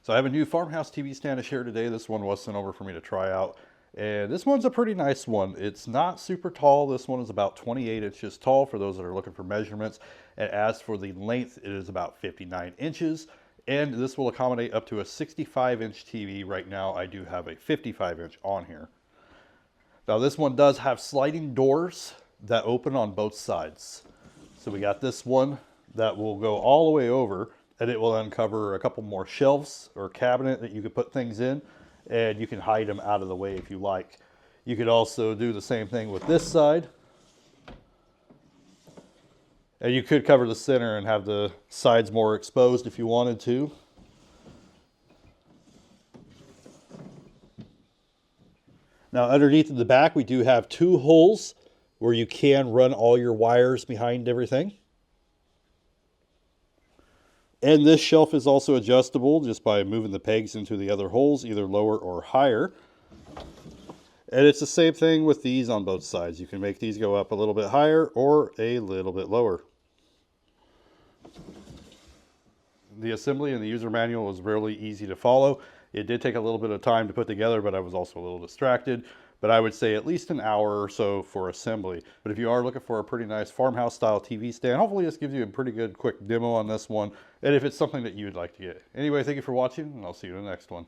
So I have a new farmhouse TV stand to share today. This one was sent over for me to try out. And this one's a pretty nice one. It's not super tall. This one is about 28 inches tall for those that are looking for measurements. And as for the length, it is about 59 inches. And this will accommodate up to a 65-inch TV. Right now, I do have a 55-inch on here. Now this one does have sliding doors that open on both sides. So we got this one that will go all the way over, and it will uncover a couple more shelves or cabinet that you could put things in, and you can hide them out of the way if you like. You could also do the same thing with this side. And you could cover the center and have the sides more exposed if you wanted to. Now underneath in the back, we do have two holes where you can run all your wires behind everything. And this shelf is also adjustable just by moving the pegs into the other holes, either lower or higher. And it's the same thing with these on both sides. You can make these go up a little bit higher or a little bit lower. The assembly and the user manual was really easy to follow. It did take a little bit of time to put together, but I was also a little distracted. But I would say at least an hour or so for assembly. But if you are looking for a pretty nice farmhouse style TV stand, hopefully this gives you a pretty good quick demo on this one. And if it's something that you'd like to get. Anyway, thank you for watching, and I'll see you in the next one.